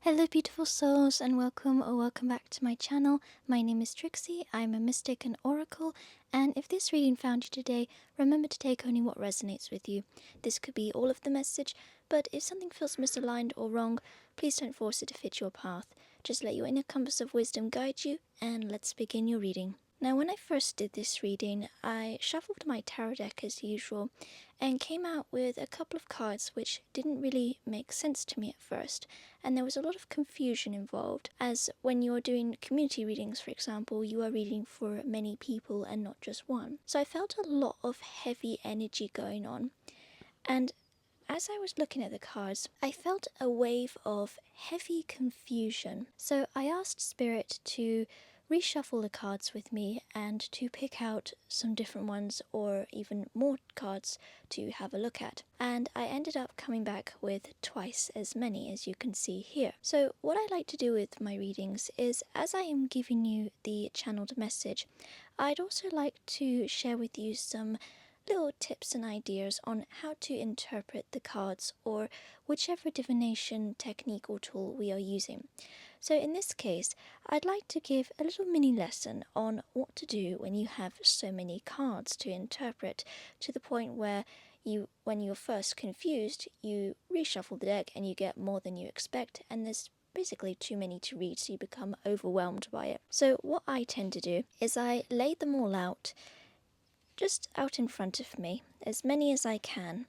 Hello beautiful souls and welcome back to my channel. My name is Trixie, I'm a mystic and oracle, and if this reading found you today, remember to take only what resonates with you. This could be all of the message, but if something feels misaligned or wrong, please don't force it to fit your path. Just let your inner compass of wisdom guide you, and let's begin your reading. Now, when I first did this reading, I shuffled my tarot deck as usual and came out with a couple of cards which didn't really make sense to me at first, and there was a lot of confusion involved, as when you're doing community readings, for example, you are reading for many people and not just one. So I felt a lot of heavy energy going on, and as I was looking at the cards, I felt a wave of heavy confusion. So I asked Spirit to reshuffle the cards with me and to pick out some different ones or even more cards to have a look at. And I ended up coming back with twice as many as you can see here. So what I like to do with my readings is, as I am giving you the channeled message, I'd also like to share with you some little tips and ideas on how to interpret the cards or whichever divination technique or tool we are using. So in this case, I'd like to give a little mini lesson on what to do when you have so many cards to interpret, to the point where when you're first confused, you reshuffle the deck and you get more than you expect, and there's basically too many to read, so you become overwhelmed by it. So what I tend to do is I lay them all out just out in front of me, as many as I can,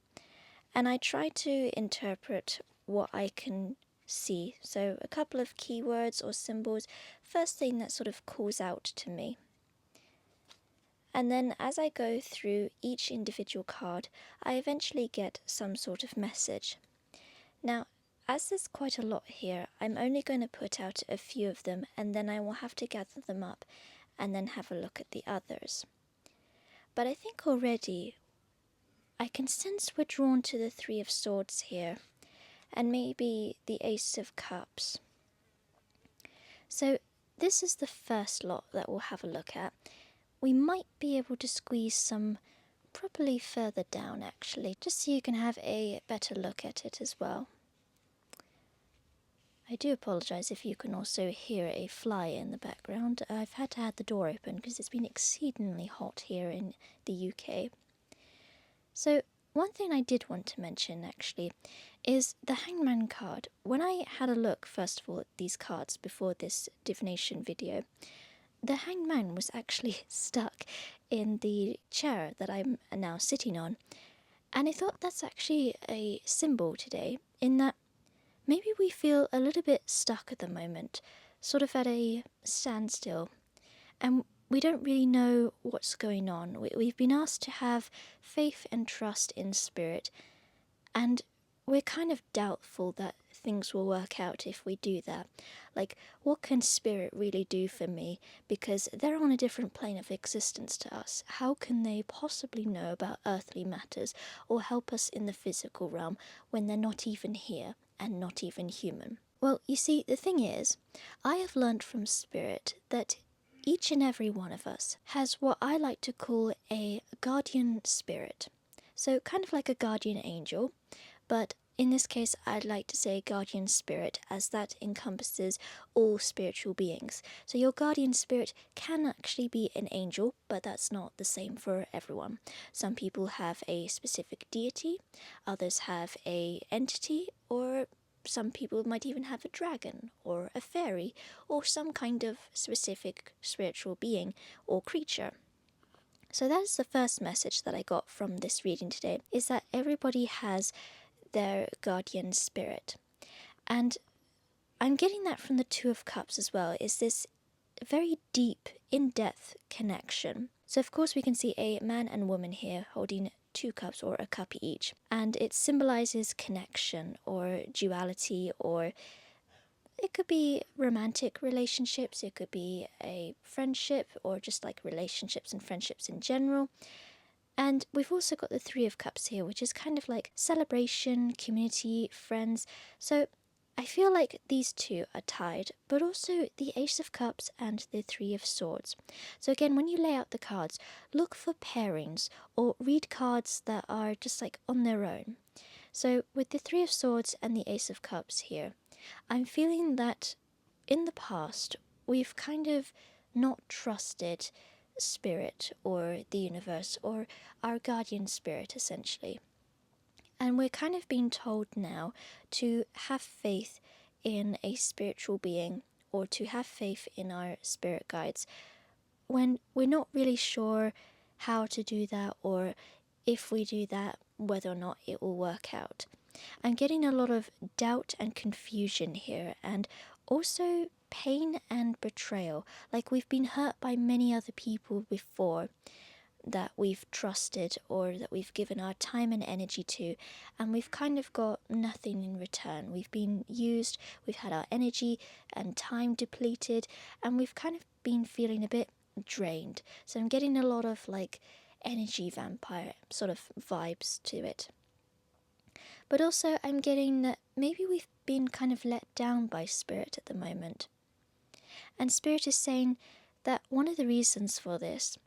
and I try to interpret what I can see. So a couple of keywords or symbols, first thing that sort of calls out to me. And then as I go through each individual card, I eventually get some sort of message. Now, as there's quite a lot here, I'm only going to put out a few of them, and then I will have to gather them up and then have a look at the others. But I think already I can sense we're drawn to the Three of Swords here, and maybe the Ace of Cups. So this is the first lot that we'll have a look at. We might be able to squeeze some probably further down actually, just so you can have a better look at it as well. I do apologise if you can also hear a fly in the background. I've had to have the door open because it's been exceedingly hot here in the UK. So one thing I did want to mention actually is the Hangman card. When I had a look first of all at these cards before this divination video, the Hangman was actually stuck in the chair that I'm now sitting on, and I thought that's actually a symbol today, in that maybe we feel a little bit stuck at the moment, sort of at a standstill, and we don't really know what's going on. We've been asked to have faith and trust in Spirit, and we're kind of doubtful that things will work out if we do that. Like, what can Spirit really do for me? Because they're on a different plane of existence to us. How can they possibly know about earthly matters or help us in the physical realm when they're not even here and not even human? Well, you see, the thing is, I have learnt from Spirit that each and every one of us has what I like to call a guardian spirit. So kind of like a guardian angel, but in this case I'd like to say guardian spirit, as that encompasses all spiritual beings. So your guardian spirit can actually be an angel, but that's not the same for everyone. Some people have a specific deity, others have a entity, or some people might even have a dragon or a fairy or some kind of specific spiritual being or creature. So that's the first message that I got from this reading today, is that everybody has their guardian spirit. And I'm getting that from the Two of Cups as well, is this very deep, in-depth connection. So of course we can see a man and woman here holding two cups or a cup each, and it symbolizes connection or duality, or it could be romantic relationships, it could be a friendship, or just like relationships and friendships in general. And we've also got the Three of Cups here, which is kind of like celebration, community, friends. So I feel like these two are tied, but also the Ace of Cups and the Three of Swords. So again, when you lay out the cards, look for pairings or read cards that are just like on their own. So with the Three of Swords and the Ace of Cups here, I'm feeling that in the past, we've kind of not trusted spirit or the universe or our guardian spirit, essentially. And we're kind of being told now to have faith in a spiritual being or to have faith in our spirit guides when we're not really sure how to do that, or if we do that, whether or not it will work out. I'm getting a lot of doubt and confusion here, and also pain and betrayal. Like we've been hurt by many other people before that we've trusted or that we've given our time and energy to, and we've kind of got nothing in return. We've been used, we've had our energy and time depleted, and we've kind of been feeling a bit drained. So I'm getting a lot of like energy vampire sort of vibes to it. But also I'm getting that maybe we've been kind of let down by Spirit at the moment. And Spirit is saying that one of the reasons for this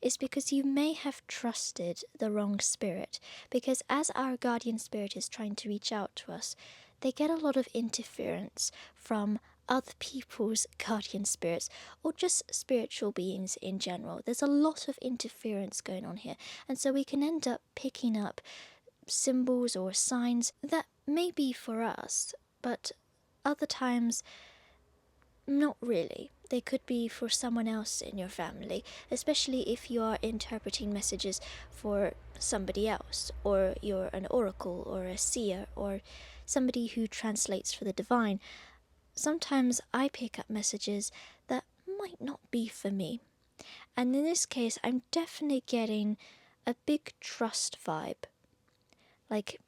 is because you may have trusted the wrong spirit, because as our guardian spirit is trying to reach out to us, they get a lot of interference from other people's guardian spirits or just spiritual beings in general. There's a lot of interference going on here, and so we can end up picking up symbols or signs that may be for us, but other times not really. They could be for someone else in your family, especially if you are interpreting messages for somebody else, or you're an oracle or a seer or somebody who translates for the divine. Sometimes I pick up messages that might not be for me. And in this case, I'm definitely getting a big trust vibe. Like,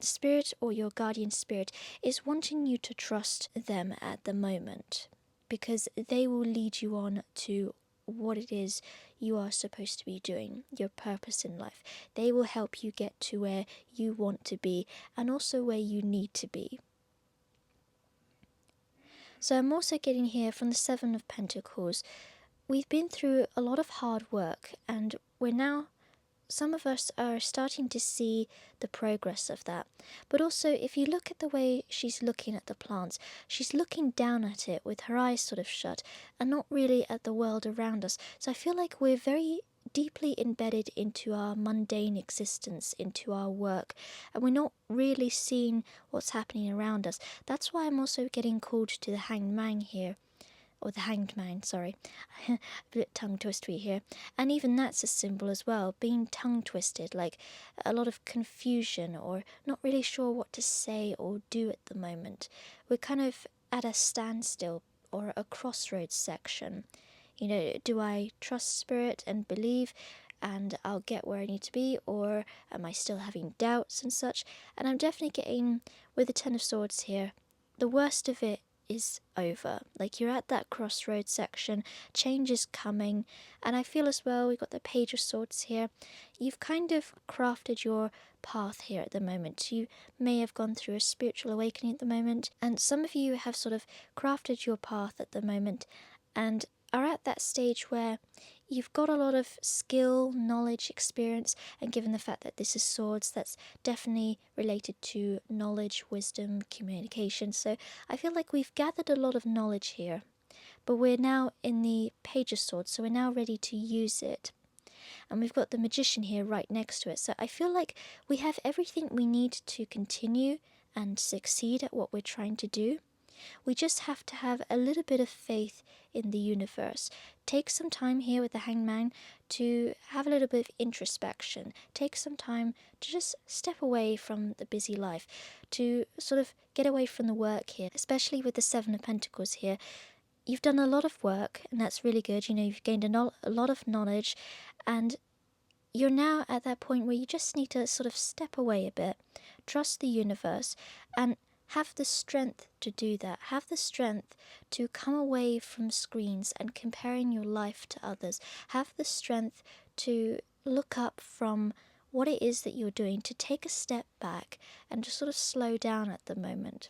Spirit or your guardian spirit is wanting you to trust them at the moment, because they will lead you on to what it is you are supposed to be doing, your purpose in life. They will help you get to where you want to be and also where you need to be. So I'm also getting here from the Seven of Pentacles. We've been through a lot of hard work, and some of us are starting to see the progress of that. But also, if you look at the way she's looking at the plants, she's looking down at it with her eyes sort of shut and not really at the world around us. So I feel like we're very deeply embedded into our mundane existence, into our work, and we're not really seeing what's happening around us. That's why I'm also getting called to the Hanged Man here. Or the Hanged Man, sorry. A bit tongue-twisty here. And even that's a symbol as well, being tongue-twisted, like a lot of confusion or not really sure what to say or do at the moment. We're kind of at a standstill or a crossroads section. You know, do I trust Spirit and believe and I'll get where I need to be, or am I still having doubts and such? And I'm definitely getting, with the Ten of Swords here, the worst of it is over. Like, you're at that crossroads section, change is coming, and I feel as well, we've got the Page of Swords here. You've kind of crafted your path here at the moment. You may have gone through a spiritual awakening at the moment, and some of you have sort of crafted your path at the moment and are at that stage where you've got a lot of skill, knowledge, experience, and given the fact that this is swords, that's definitely related to knowledge, wisdom, communication. So I feel like we've gathered a lot of knowledge here, but we're now in the Page of Swords, so we're now ready to use it. And we've got the Magician here right next to it. So I feel like we have everything we need to continue and succeed at what we're trying to do. We just have to have a little bit of faith in the universe. Take some time here with the Hangman to have a little bit of introspection. Take some time to just step away from the busy life, to sort of get away from the work here, especially with the Seven of Pentacles here. You've done a lot of work, and that's really good. You know, you've gained a lot of knowledge, and you're now at that point where you just need to sort of step away a bit, trust the universe, and have the strength to do that. Have the strength to come away from screens and comparing your life to others. Have the strength to look up from what it is that you're doing, to take a step back and to sort of slow down at the moment.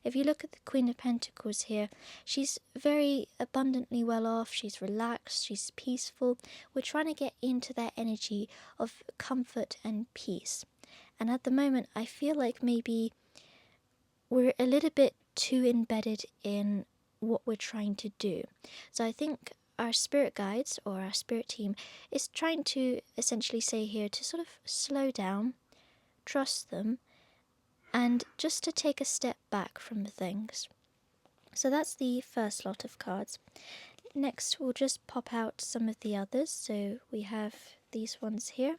If you look at the Queen of Pentacles here, she's very abundantly well off, she's relaxed, she's peaceful. We're trying to get into that energy of comfort and peace. And at the moment, I feel like maybe we're a little bit too embedded in what we're trying to do. So I think our spirit guides or our spirit team is trying to essentially say here to sort of slow down, trust them, and just to take a step back from things. So that's the first lot of cards. Next, we'll just pop out some of the others. So we have these ones here.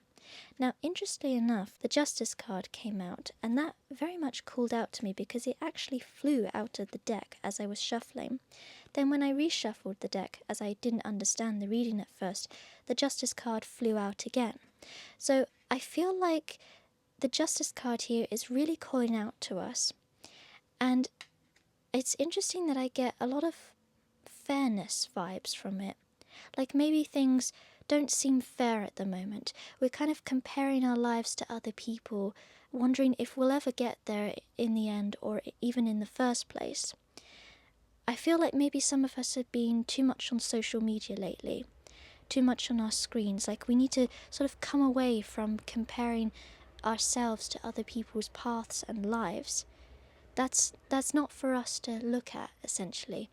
Now, interestingly enough, the Justice card came out, and that very much called out to me because it actually flew out of the deck as I was shuffling. Then when I reshuffled the deck, as I didn't understand the reading at first, the Justice card flew out again. So I feel like the Justice card here is really calling out to us. And it's interesting that I get a lot of fairness vibes from it. Like maybe things don't seem fair at the moment. We're kind of comparing our lives to other people, wondering if we'll ever get there in the end or even in the first place. I feel like maybe some of us have been too much on social media lately, too much on our screens. Like we need to sort of come away from comparing ourselves to other people's paths and lives. That's not for us to look at, essentially.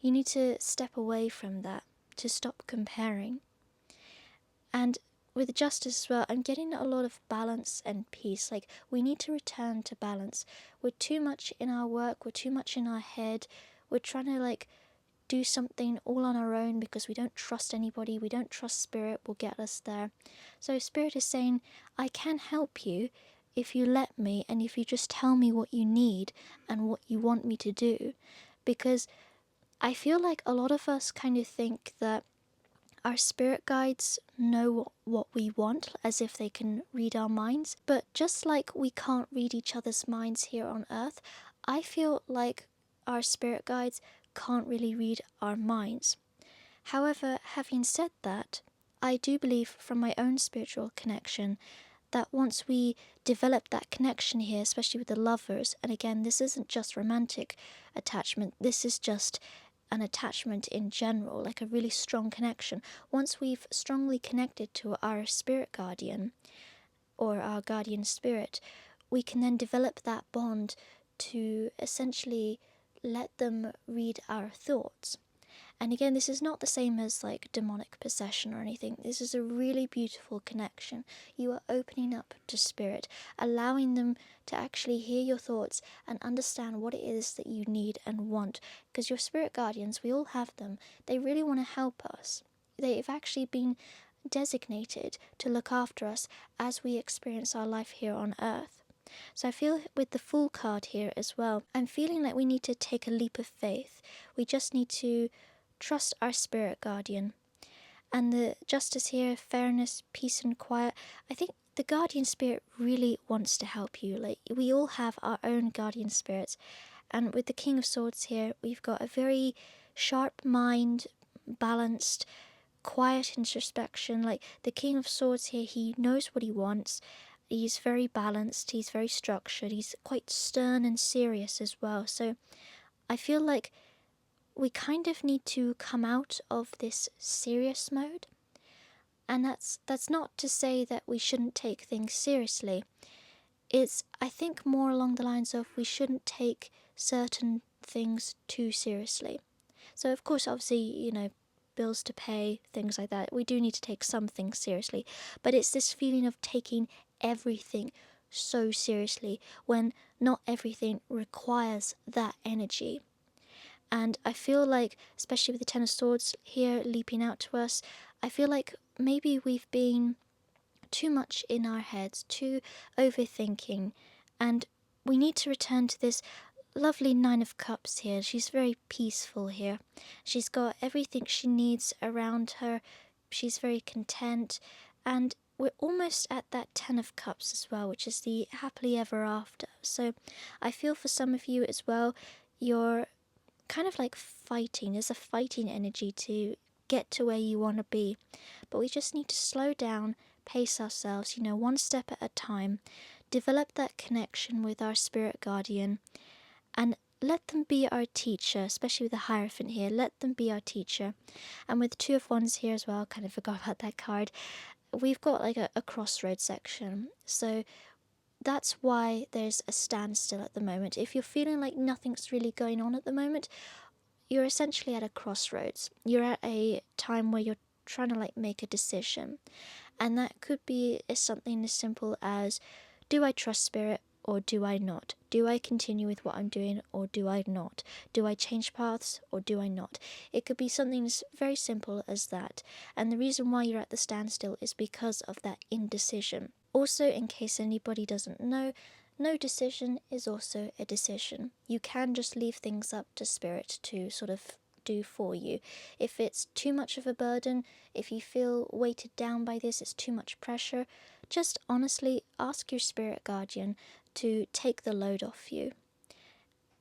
You need to step away from that, to stop comparing. And with justice as well, I'm getting a lot of balance and peace. Like, we need to return to balance. We're too much in our work, we're too much in our head. We're trying to, do something all on our own because we don't trust anybody, we don't trust Spirit will get us there. So Spirit is saying, I can help you if you let me and if you just tell me what you need and what you want me to do. Because I feel like a lot of us kind of think that our spirit guides know what we want, as if they can read our minds. But just like we can't read each other's minds here on Earth, I feel like our spirit guides can't really read our minds. However, having said that, I do believe from my own spiritual connection that once we develop that connection here, especially with the lovers, and again, this isn't just romantic attachment, this is just an attachment in general, like a really strong connection. Once we've strongly connected to our spirit guardian or our guardian spirit, we can then develop that bond to essentially let them read our thoughts. And again, this is not the same as like demonic possession or anything. This is a really beautiful connection. You are opening up to Spirit, allowing them to actually hear your thoughts and understand what it is that you need and want. Because your spirit guardians, we all have them, they really want to help us. They've actually been designated to look after us as we experience our life here on Earth. So I feel with the Fool card here as well, I'm feeling like we need to take a leap of faith. We just need to trust our spirit guardian. And the justice here, fairness, peace and quiet, I think the guardian spirit really wants to help you. Like, we all have our own guardian spirits. And with the King of Swords here, we've got a very sharp mind, balanced, quiet introspection. Like the King of Swords here, he knows what he wants. He's very balanced, he's very structured, he's quite stern and serious as well. So I feel like we kind of need to come out of this serious mode. And that's not to say that we shouldn't take things seriously. It's, I think, more along the lines of we shouldn't take certain things too seriously. So of course, obviously, bills to pay, things like that, we do need to take some things seriously. But it's this feeling of taking everything so seriously when not everything requires that energy. And I feel like, especially with the Ten of Swords here leaping out to us, I feel like maybe we've been too much in our heads, too overthinking, and we need to return to this lovely Nine of Cups here. She's very peaceful here. She's got everything she needs around her. She's very content, and we're almost at that Ten of Cups as well, which is the happily ever after. So I feel for some of you as well, you're kind of like fighting. There's a fighting energy to get to where you want to be. But we just need to slow down, pace ourselves, one step at a time, develop that connection with our spirit guardian, and let them be our teacher, especially with the Hierophant here. Let them be our teacher. And with Two of Wands here as well, kind of forgot about that card, we've got like a crossroad section. So that's why there's a standstill at the moment. If you're feeling like nothing's really going on at the moment, you're essentially at a crossroads. You're at a time where you're trying to like make a decision. And that could be something as simple as, do I trust spirit or do I not? Do I continue with what I'm doing or do I not? Do I change paths or do I not? It could be something as very simple as that. And the reason why you're at the standstill is because of that indecision. Also, in case anybody doesn't know, no decision is also a decision. You can just leave things up to spirit to sort of do for you. If it's too much of a burden, if you feel weighted down by this, it's too much pressure, just honestly ask your spirit guardian to take the load off you.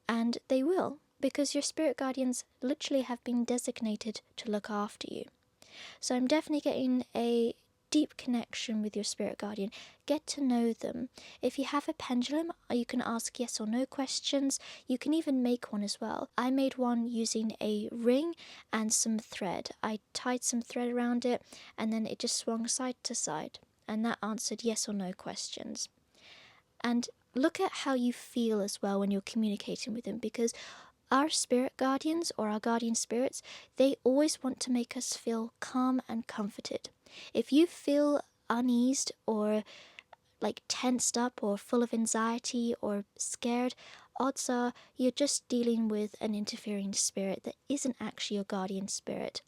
And they will, because your spirit guardians literally have been designated to look after you. So I'm definitely getting a deep connection with your spirit guardian. Get to know them. If you have a pendulum, you can ask yes or no questions. You can even make one as well. I made one using a ring and some thread. I tied some thread around it and then it just swung side to side, and that answered yes or no questions. And look at how you feel as well when you're communicating with them, because our spirit guardians or our guardian spirits, they always want to make us feel calm and comforted. If you feel uneased or like tensed up or full of anxiety or scared, odds are you're just dealing with an interfering spirit that isn't actually your guardian spirit.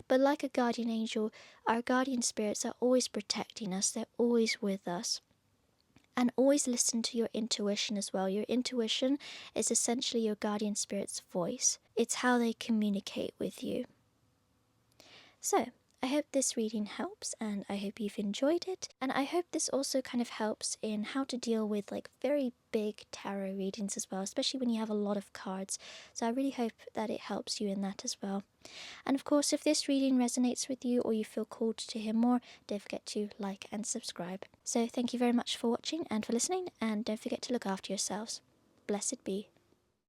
But like a guardian angel, our guardian spirits are always protecting us, they're always with us. And always listen to your intuition as well. Your intuition is essentially your guardian spirit's voice. It's how they communicate with you. So, I hope this reading helps and I hope you've enjoyed it. And I hope this also kind of helps in how to deal with like very big tarot readings as well, especially when you have a lot of cards. So I really hope that it helps you in that as well. And of course, if this reading resonates with you or you feel called to hear more, don't forget to like and subscribe. So thank you very much for watching and for listening, and don't forget to look after yourselves. Blessed be.